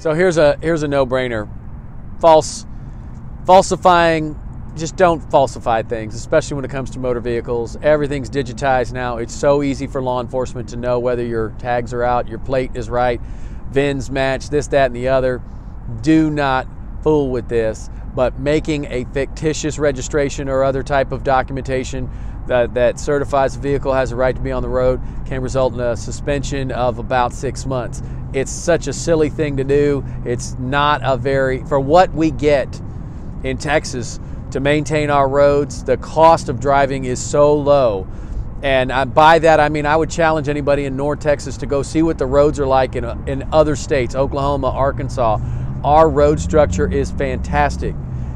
So here's a no-brainer. Falsifying, just don't falsify things, especially when it comes to motor vehicles. Everything's digitized now. It's so easy for law enforcement to know whether your tags are out, your plate is right, VINs match, this, that, and the other. Do not fool with this, but making a fictitious registration or other type of documentation that certifies the vehicle has a right to be on the road can result in a suspension of about 6 months. It's such a silly thing to do. It's not for what we get in Texas to maintain our roads, the cost of driving is so low. And by that, I mean, I would challenge anybody in North Texas to go see what the roads are like in other states, Oklahoma, Arkansas. Our road structure is fantastic,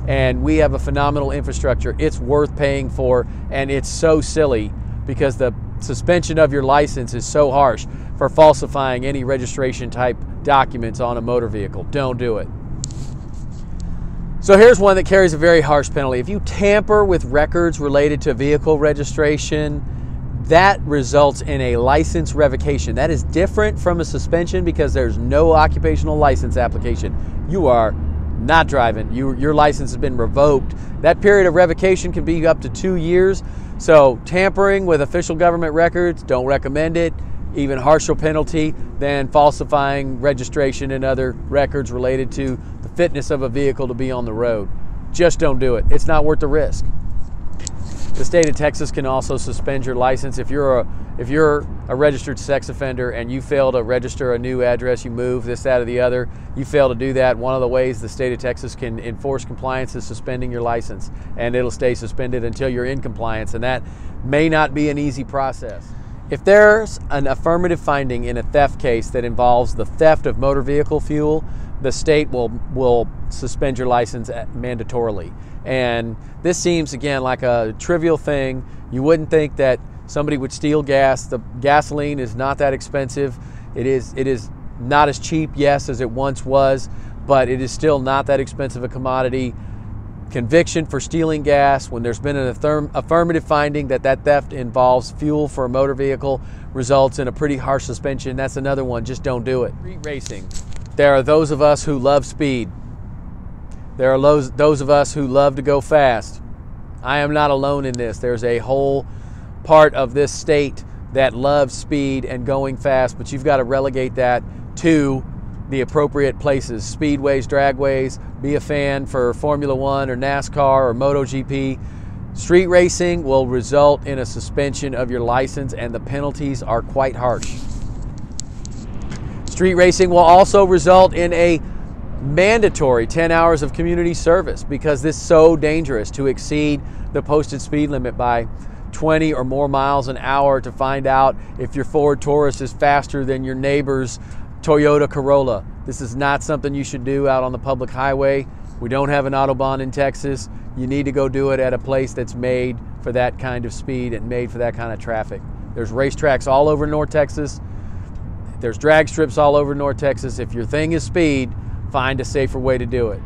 and we have a phenomenal infrastructure. It's worth paying for, and it's so silly because the suspension of your license is so harsh for falsifying any registration type documents on a motor vehicle. Don't do it. So here's one that carries a very harsh penalty. If you tamper with records related to vehicle registration, that results in a license revocation. That is different from a suspension because there's no occupational license application. You are not driving. Your license has been revoked. That period of revocation can be up to 2 years. So tampering with official government records, don't recommend it. Even harsher penalty than falsifying registration and other records related to the fitness of a vehicle to be on the road. Just don't do it. It's not worth the risk. The state of Texas can also suspend your license if you're a registered sex offender and you fail to register a new address, you move this, that, or the other, you fail to do that. One of the ways the state of Texas can enforce compliance is suspending your license, and it'll stay suspended until you're in compliance, and that may not be an easy process. If there's an affirmative finding in a theft case that involves the theft of motor vehicle fuel, the state will suspend your license mandatorily. And this seems, again, like a trivial thing. You wouldn't think that somebody would steal gas. The gasoline is not that expensive. It is not as cheap, yes, as it once was, but it is still not that expensive a commodity. Conviction for stealing gas, when there's been an affirmative finding that theft involves fuel for a motor vehicle, results in a pretty harsh suspension. That's another one. Just don't do it. Street racing. There are those of us who love speed. There are those of us who love to go fast. I am not alone in this. There's a whole part of this state that loves speed and going fast, but you've got to relegate that to the appropriate places. Speedways, dragways. Be a fan for Formula One or NASCAR or MotoGP. Street racing will result in a suspension of your license, and the penalties are quite harsh. Street racing will also result in a mandatory 10 hours of community service because it's so dangerous to exceed the posted speed limit by 20 or more miles an hour to find out if your Ford Taurus is faster than your neighbor's Toyota Corolla. This is not something you should do out on the public highway. We don't have an Autobahn in Texas. You need to go do it at a place that's made for that kind of speed and made for that kind of traffic. There's racetracks all over North Texas. There's drag strips all over North Texas. If your thing is speed, find a safer way to do it.